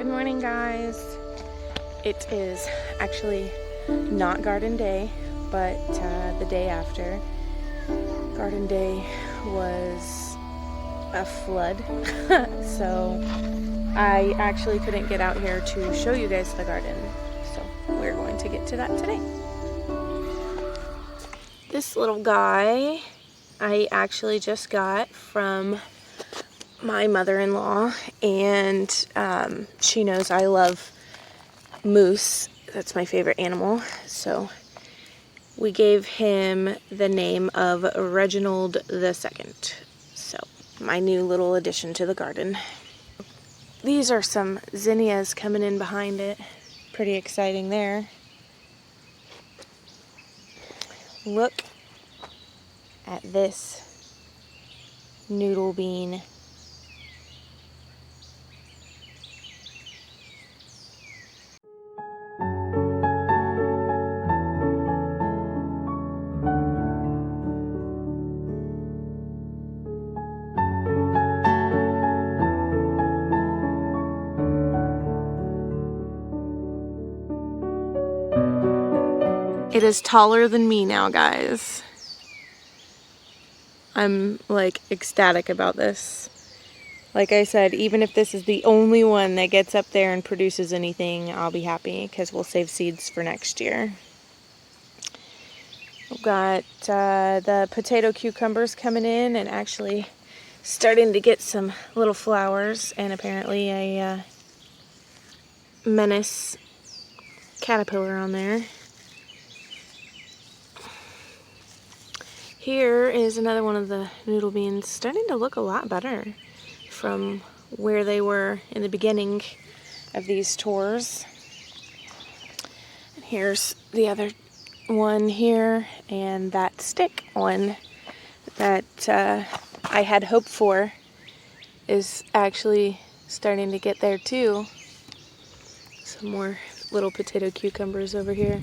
Good morning, guys. It is actually not garden day, but the day after. Garden day was a flood, so I actually couldn't get out here to show you guys the garden. So we're going to get to that today. This little guy I actually just got from my mother-in-law, and she knows I love moose. That's my favorite animal, so we gave him the name of Reginald II. So my new little addition to the garden. These are some zinnias coming in behind it. Pretty exciting there. Look at this noodle bean. It is taller than me now, guys. I'm like ecstatic about this. Like I said, even if this is the only one that gets up there and produces anything, I'll be happy because we'll save seeds for next year. We've got the potato cucumbers coming in and actually starting to get some little flowers, and apparently a menace caterpillar on there. Here is another one of the noodle beans, starting to look a lot better from where they were in the beginning of these tours. And here's the other one here, and that stick one that I had hoped for is actually starting to get there too. Some more little potato cucumbers over here.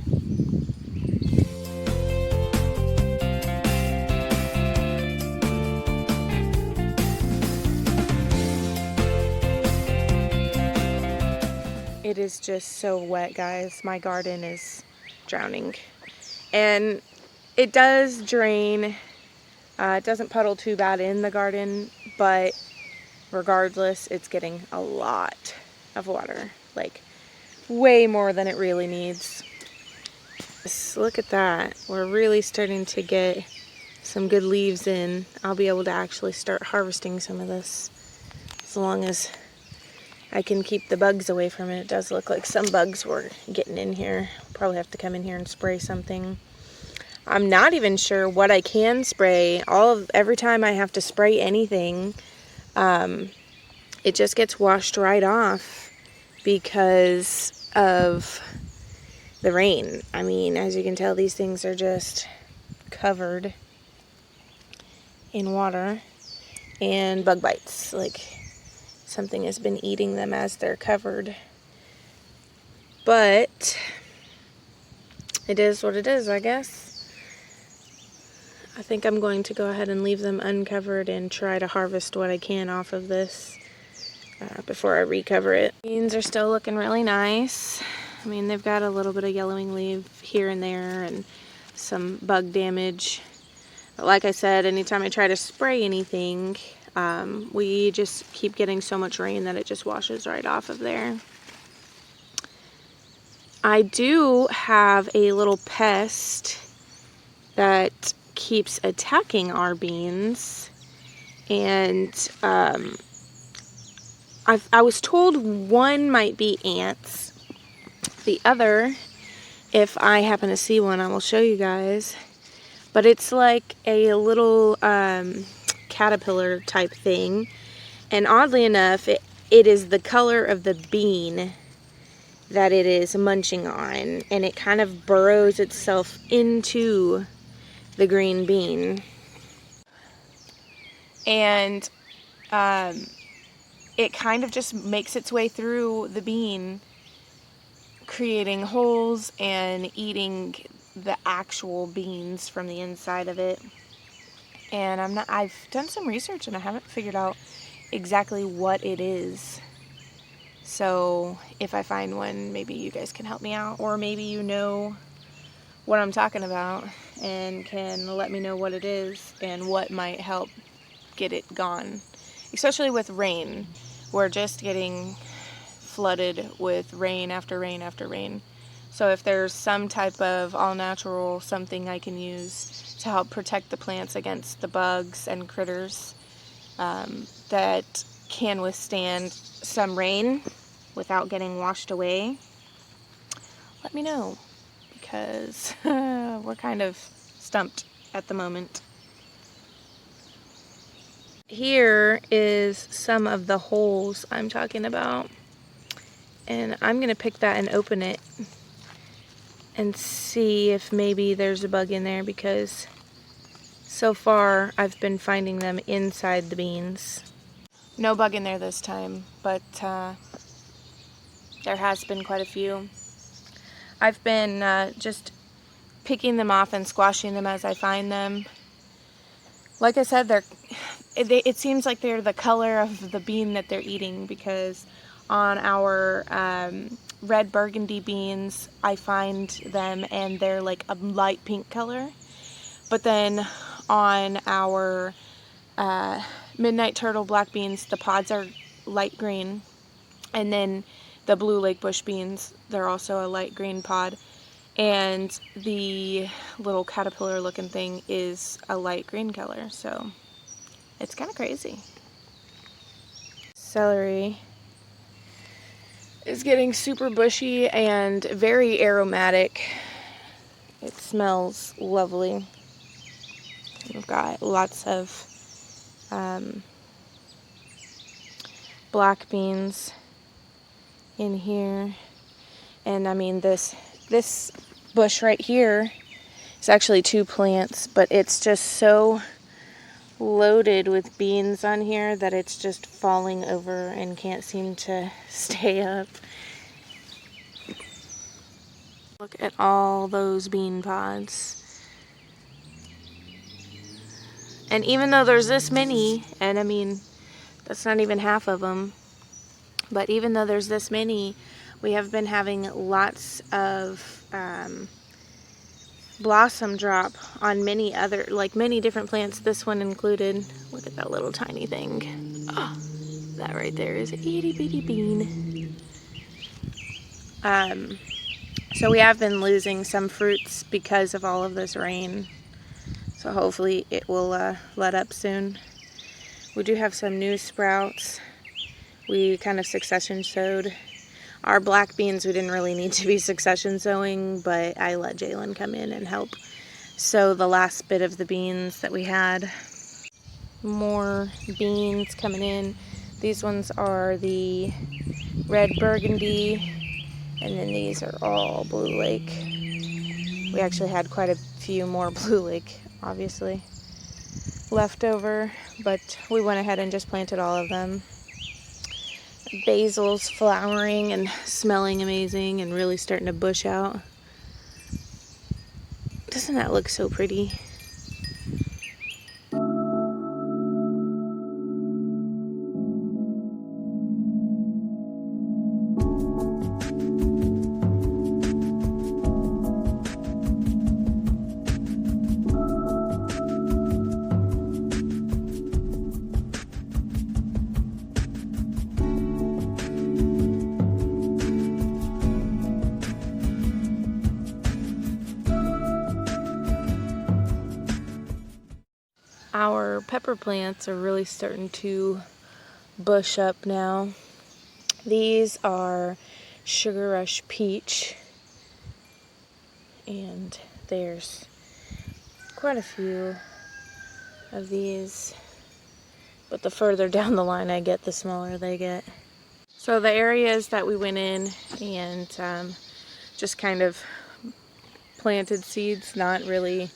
It is just so wet, guys. My garden is drowning. And it does drain. It doesn't puddle too bad in the garden, but regardless, it's getting a lot of water. Like, way more than it really needs. Just look at that. We're really starting to get some good leaves in. I'll be able to actually start harvesting some of this as long as I can keep the bugs away from it. It does look like some bugs were getting in here. Probably have to come in here and spray something. I'm not even sure what I can spray. Every time I have to spray anything, it just gets washed right off because of the rain. I mean, as you can tell, these things are just covered in water and bug bites. Like, something has been eating them as they're covered. But it is what it is, I guess. I think I'm going to go ahead and leave them uncovered and try to harvest what I can off of this before I recover it. Beans are still looking really nice. I mean, they've got a little bit of yellowing leaf here and there and some bug damage. But like I said, anytime I try to spray anything, we just keep getting so much rain that it just washes right off of there. I do have a little pest that keeps attacking our beans, and I was told one might be ants. The other, if I happen to see one, I will show you guys, but it's like a little caterpillar type thing, and oddly enough, it is the color of the bean that it is munching on, and it kind of burrows itself into the green bean, and it kind of just makes its way through the bean, creating holes and eating the actual beans from the inside of it. And I've done some research and I haven't figured out exactly what it is. So if I find one, maybe you guys can help me out, or maybe you know what I'm talking about and can let me know what it is and what might help get it gone. Especially with rain. We're just getting flooded with rain after rain after rain. So if there's some type of all-natural something I can use to help protect the plants against the bugs and critters that can withstand some rain without getting washed away, let me know, because we're kind of stumped at the moment. Here is some of the holes I'm talking about, and I'm gonna pick that and open it and see if maybe there's a bug in there, because so far I've been finding them inside the beans. No bug in there this time, but there has been quite a few. I've been just picking them off and squashing them as I find them. Like I said, it seems like they're the color of the bean that they're eating, because on our red burgundy beans, I find them and they're like a light pink color. But then on our midnight turtle black beans, the pods are light green. And then the blue lake bush beans, they're also a light green pod. And the little caterpillar looking thing is a light green color. So it's kind of crazy. Celery is getting super bushy and very aromatic. It smells lovely. We've got lots of black beans in here. And I mean, this bush right here is actually 2 plants, but it's just so loaded with beans on here that it's just falling over and can't seem to stay up. Look at all those bean pods. And even though there's this many, and I mean, that's not even half of them, but even though there's this many, we have been having lots of blossom drop on many different plants, this one included. Look at that little tiny thing. Oh, that right there is an itty bitty bean. So we have been losing some fruits because of all of this rain. So hopefully it will let up soon. We do have some new sprouts. We kind of succession sowed. Our black beans, we didn't really need to be succession sowing, but I let Jalen come in and help sow the last bit of the beans that we had. More beans coming in. These ones are the red burgundy, and then these are all blue lake. We actually had quite a few more blue lake, obviously, left over, but we went ahead and just planted all of them. Basil's flowering and smelling amazing and really starting to bush out. Doesn't that look so pretty? Our pepper plants are really starting to bush up now. These are Sugar Rush Peach, and there's quite a few of these, but the further down the line I get, the smaller they get. So the areas that we went in and just kind of planted seeds, not really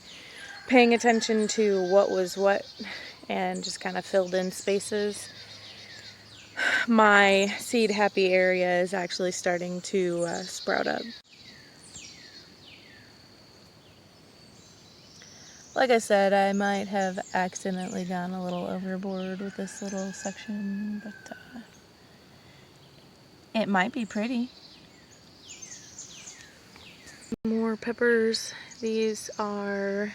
paying attention to what was what, and just kind of filled in spaces. My seed happy area is actually starting to sprout up. Like I said, I might have accidentally gone a little overboard with this little section, but It might be pretty. More peppers. These are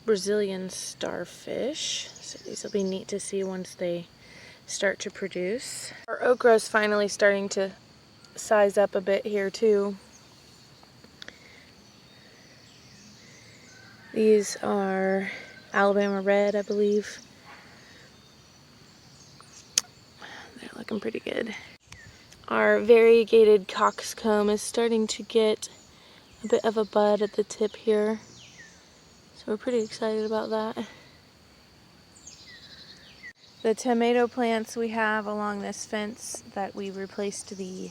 Brazilian starfish. So these will be neat to see once they start to produce. Our okra is finally starting to size up a bit here too. These are Alabama red, I believe. They're looking pretty good. Our variegated coxcomb is starting to get a bit of a bud at the tip here. So we're pretty excited about that. The tomato plants we have along this fence that we replaced the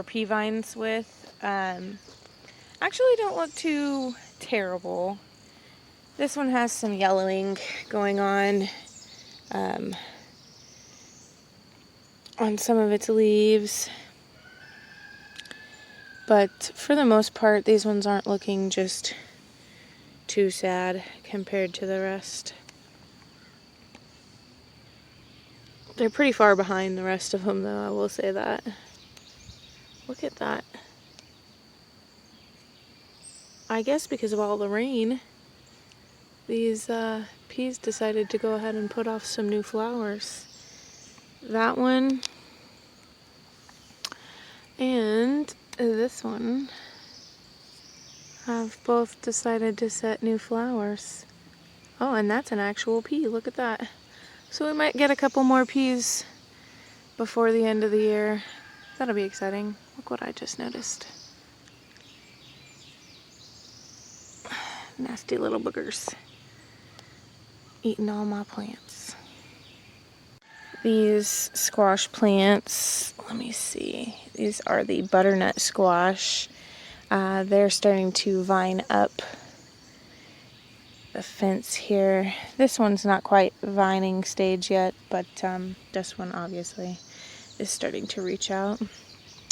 pea vines with actually don't look too terrible. This one has some yellowing going on some of its leaves, but for the most part these ones aren't looking just too sad compared to the rest. They're pretty far behind the rest of them though, I will say that. Look at that. I guess because of all the rain, these peas decided to go ahead and put off some new flowers. That one and this one have both decided to set new flowers. Oh, and that's an actual pea. Look at that. So we might get a couple more peas before the end of the year. That'll be exciting. Look what I just noticed. Nasty little boogers eating all my plants. These squash plants, let me see. These are the butternut squash. They're starting to vine up the fence here. This one's not quite vining stage yet, but this one obviously is starting to reach out.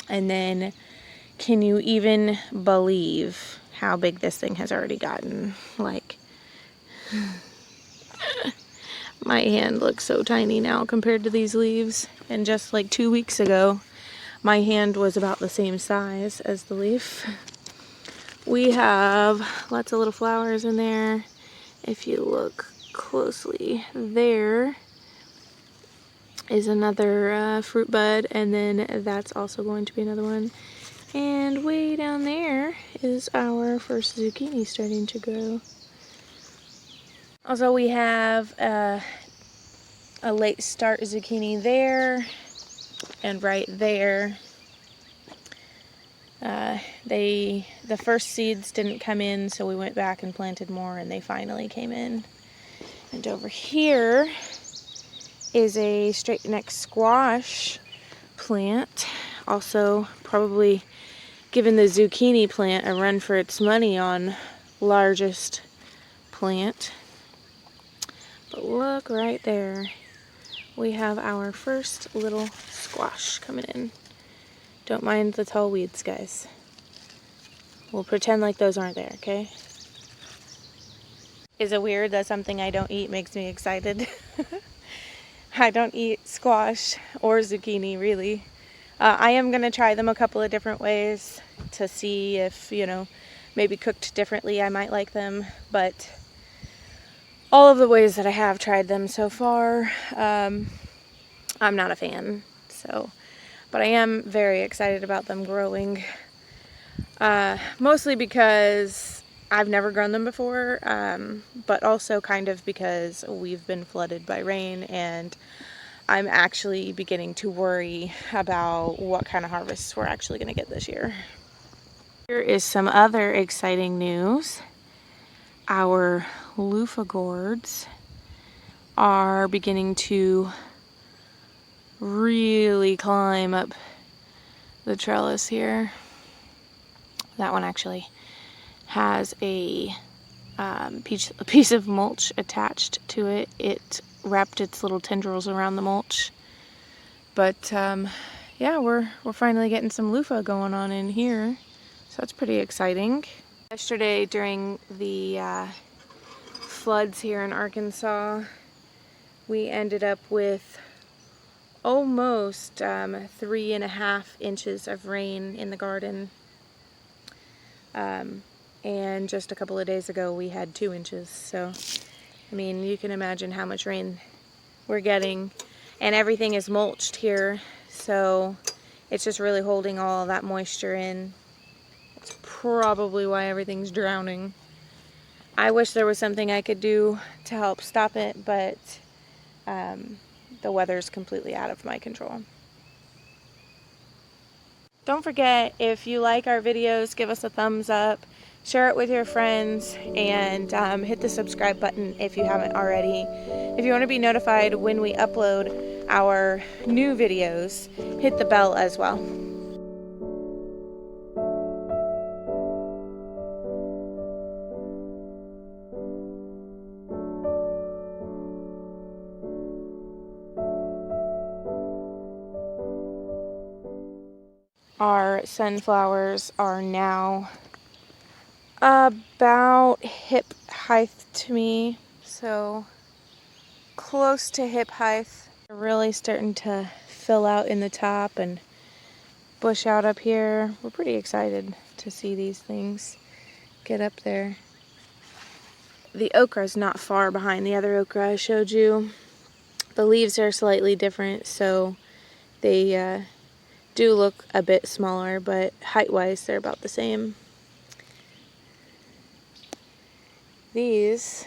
And then, can you even believe how big this thing has already gotten? Like, my hand looks so tiny now compared to these leaves. And just like 2 weeks ago, my hand was about the same size as the leaf. We have lots of little flowers in there. If you look closely, there is another fruit bud, and then that's also going to be another one. And way down there is our first zucchini starting to grow. Also, we have a late start zucchini there, and right there. The first seeds didn't come in, so we went back and planted more, and they finally came in. And over here is a straight neck squash plant. Also, probably giving the zucchini plant a run for its money on largest plant. But look right there. We have our first little squash coming in. Don't mind the tall weeds, guys. We'll pretend like those aren't there, okay? Is it weird that something I don't eat makes me excited? I don't eat squash or zucchini, really. I am going to try them a couple of different ways to see if, maybe cooked differently I might like them. But all of the ways that I have tried them so far, I'm not a fan. But I am very excited about them growing. Mostly because I've never grown them before, but also kind of because we've been flooded by rain, and I'm actually beginning to worry about what kind of harvests we're actually going to get this year. Here is some other exciting news. Our loofah gourds are beginning to really climb up the trellis here. That one actually has a piece of mulch attached to it. It wrapped its little tendrils around the mulch. But yeah, we're finally getting some loofah going on in here, so that's pretty exciting. Yesterday during the floods here in Arkansas, we ended up with almost 3.5 inches of rain in the garden. And just a couple of days ago we had 2 inches. So, I mean, you can imagine how much rain we're getting. And everything is mulched here, so it's just really holding all that moisture in. That's probably why everything's drowning. I wish there was something I could do to help stop it, but the weather's completely out of my control. Don't forget, if you like our videos, give us a thumbs up, share it with your friends, and hit the subscribe button if you haven't already. If you want to be notified when we upload our new videos, hit the bell as well. Our sunflowers are now about hip height to me, so close to hip height. They're really starting to fill out in the top and bush out up here. We're pretty excited to see these things get up there. The okra is not far behind the other okra I showed you. The leaves are slightly different, so they do look a bit smaller, but height-wise they're about the same. These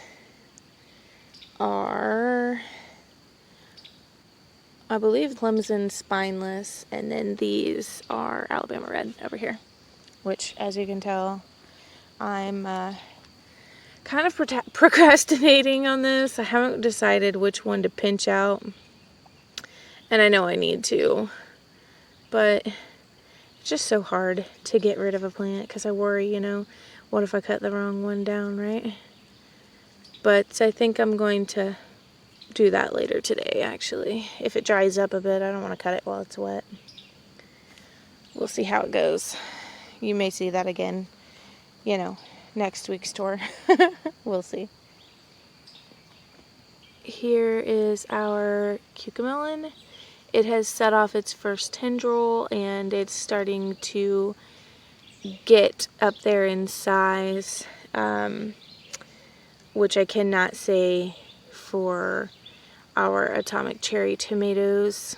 are, I believe, Clemson spineless, and then these are Alabama red over here, which, as you can tell, I'm kind of procrastinating on this. I haven't decided which one to pinch out, and I know I need to, but it's just so hard to get rid of a plant because I worry, you know, what if I cut the wrong one down, right? But I think I'm going to do that later today, actually. If it dries up a bit, I don't want to cut it while it's wet. We'll see how it goes. You may see that again, you know, next week's tour. We'll see. Here is our cucamelon. It has set off its first tendril and it's starting to get up there in size, which I cannot say for our atomic cherry tomatoes.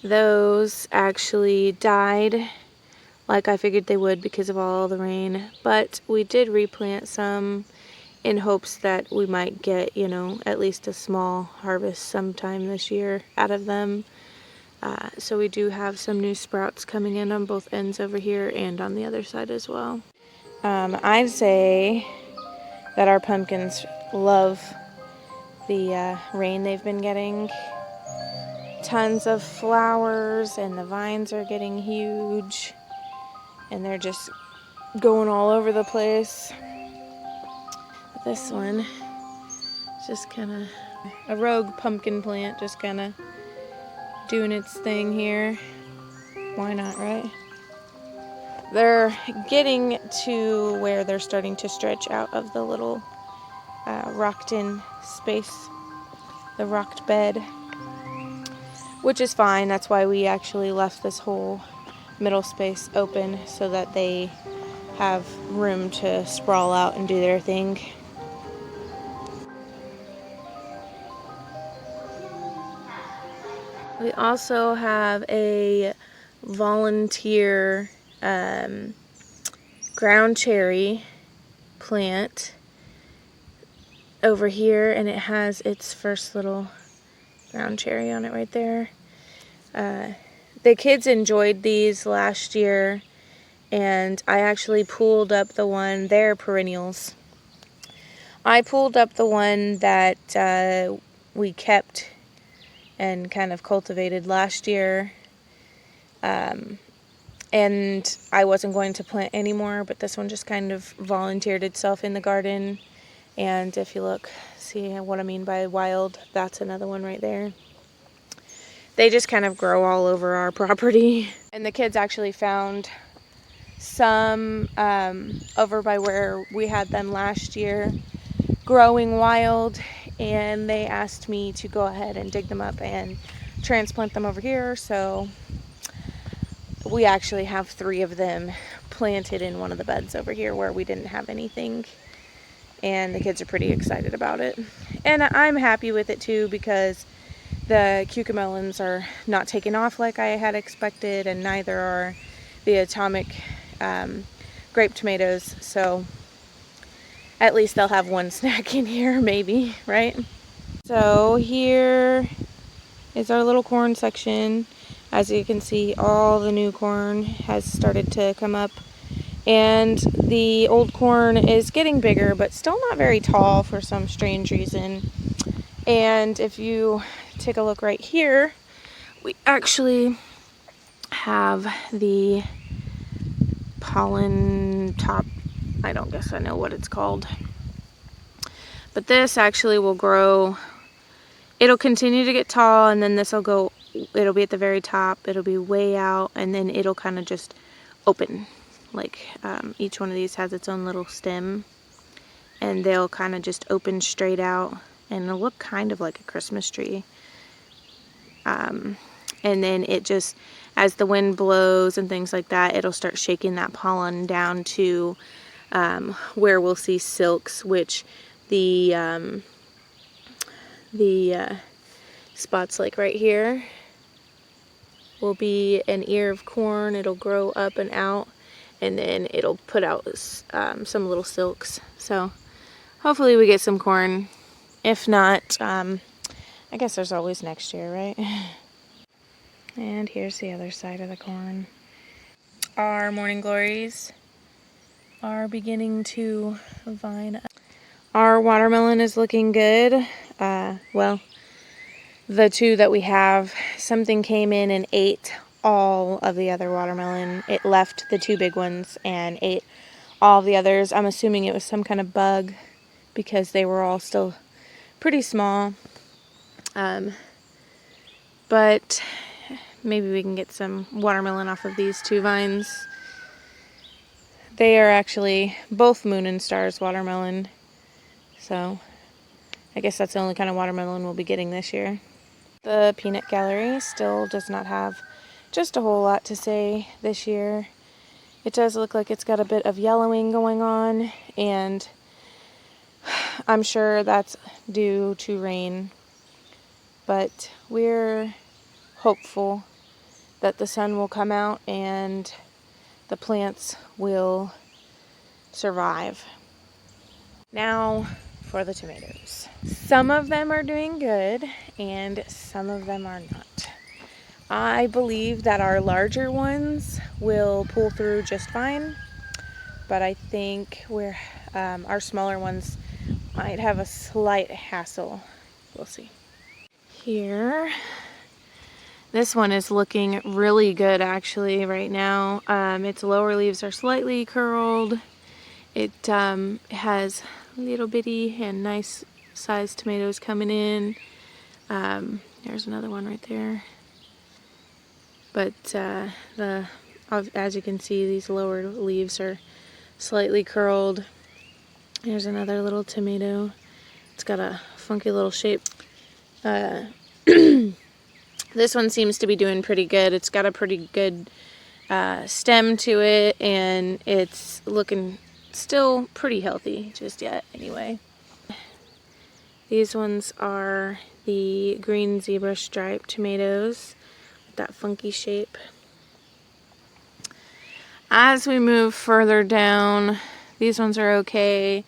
Those actually died like I figured they would because of all the rain, but we did replant some in hopes that we might get, you know, at least a small harvest sometime this year out of them. So we do have some new sprouts coming in on both ends over here and on the other side as well. I'd say that our pumpkins love the rain they've been getting. Tons of flowers, and the vines are getting huge, and they're just going all over the place. This one is just kind of a rogue pumpkin plant, just kind of doing its thing here. Why not, right? They're getting to where they're starting to stretch out of the little rocked in space, the rocked bed, which is fine. That's why we actually left this whole middle space open so that they have room to sprawl out and do their thing. We also have a volunteer ground cherry plant over here, and it has its first little ground cherry on it right there. The kids enjoyed these last year, and I actually pulled up the one, they're perennials. I pulled up the one that we kept and kind of cultivated last year, and I wasn't going to plant anymore, but this one just kind of volunteered itself in the garden. And if you look, see what I mean by wild, that's another one right there. They just kind of grow all over our property. And the kids actually found some over by where we had them last year growing wild, and they asked me to go ahead and dig them up and transplant them over here, so we actually have 3 of them planted in one of the beds over here where we didn't have anything, and the kids are pretty excited about it. And I'm happy with it too, because the cucamelons are not taking off like I had expected, and neither are the atomic grape tomatoes, so at least they'll have one snack in here, maybe, right? So here is our little corn section. As you can see, all the new corn has started to come up, and the old corn is getting bigger, but still not very tall for some strange reason. And if you take a look right here, we actually have the pollen top. I don't guess I know what it's called, but this actually will grow. It'll continue to get tall, and then this will go, it'll be at the very top, it'll be way out, and then it'll kind of just open. Like each one of these has its own little stem, and they'll kind of just open straight out, and it'll look kind of like a Christmas tree. And then it just, as the wind blows and things like that, it'll start shaking that pollen down to where we'll see silks, which the spots like right here will be an ear of corn. It'll grow up and out, and then it'll put out some little silks. So hopefully we get some corn. If not, I guess there's always next year, right? And here's the other side of the corn. Our morning glories are beginning to vine up. Our watermelon is looking good. Well, the 2 that we have, something came in and ate all of the other watermelon. It left the 2 big ones and ate all of the others. I'm assuming it was some kind of bug, because they were all still pretty small. But maybe we can get some watermelon off of these 2 vines. They are actually both Moon and Stars watermelon, so I guess that's the only kind of watermelon we'll be getting this year. The peanut gallery still does not have just a whole lot to say this year. It does look like it's got a bit of yellowing going on, and I'm sure that's due to rain, but we're hopeful that the sun will come out and the plants will survive. Now for the tomatoes. Some of them are doing good and some of them are not. I believe that our larger ones will pull through just fine, but I think our smaller ones might have a slight hassle. We'll see. Here, this one is looking really good actually right now. Its lower leaves are slightly curled. It has little bitty and nice sized tomatoes coming in. There's another one right there. But as you can see, these lower leaves are slightly curled. There's another little tomato. It's got a funky little shape. This one seems to be doing pretty good. It's got a pretty good stem to it, and it's looking still pretty healthy just yet anyway. These ones are the green zebra stripe tomatoes with that funky shape. As we move further down, these ones are okay.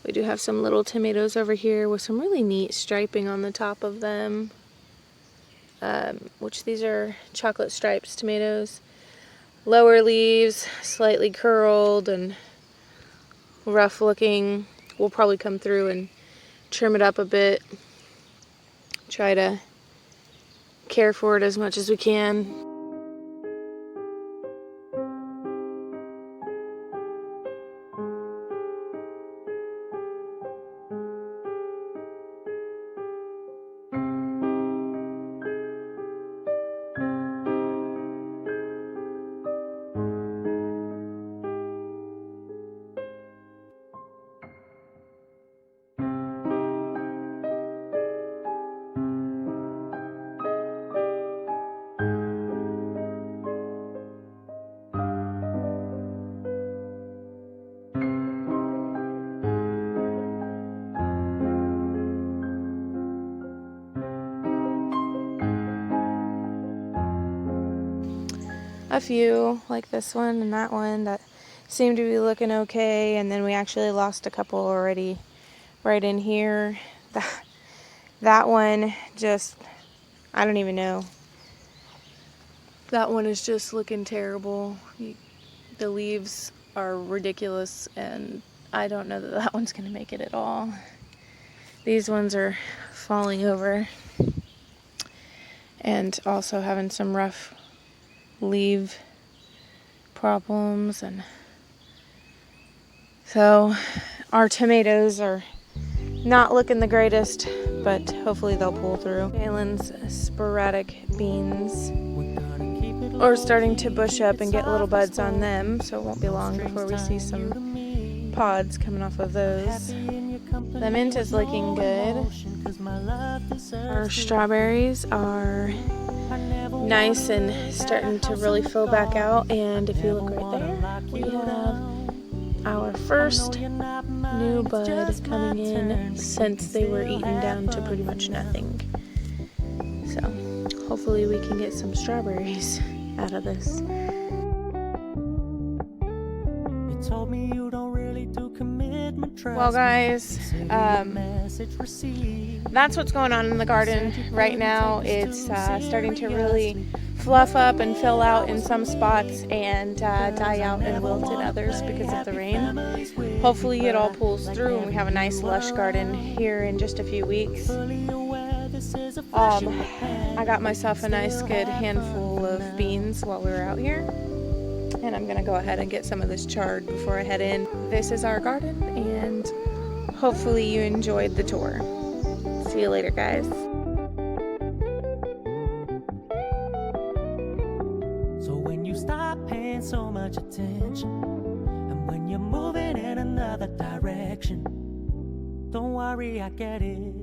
We do have some little tomatoes over here with some really neat striping on the top of them, which these are chocolate stripes tomatoes. Lower leaves, slightly curled and rough looking. We'll probably come through and trim it up a bit. Try to care for it as much as we can. a few, like this one and that one, that seemed to be looking okay, and then we actually lost a couple already right in here. That one just, I don't even know. That one is just looking terrible. The leaves are ridiculous, and I don't know that that one's gonna make it at all. These ones are falling over and also having some rough leaf problems, and so our tomatoes are not looking the greatest, but hopefully they'll pull through. Galen's sporadic beans are starting to bush up and get little buds on them, so it won't be long before we see some pods coming off of those. The mint is looking good. Our strawberries are nice and starting to really fill back out, and if you look right there, we have our first new bud coming in since they were eaten down to pretty much nothing. So hopefully we can get some strawberries out of this. Well guys, that's what's going on in the garden right now. It's starting to really fluff up and fill out in some spots and die out and wilt in others because of the rain. Hopefully it all pulls through and we have a nice lush garden here in just a few weeks. I got myself a nice good handful of beans while we were out here, and I'm gonna go ahead and get some of this charred before I head in. This is our garden, and hopefully you enjoyed the tour. See you later, guys. So when you stop paying so much attention, and when you're moving in another direction, don't worry, I get it.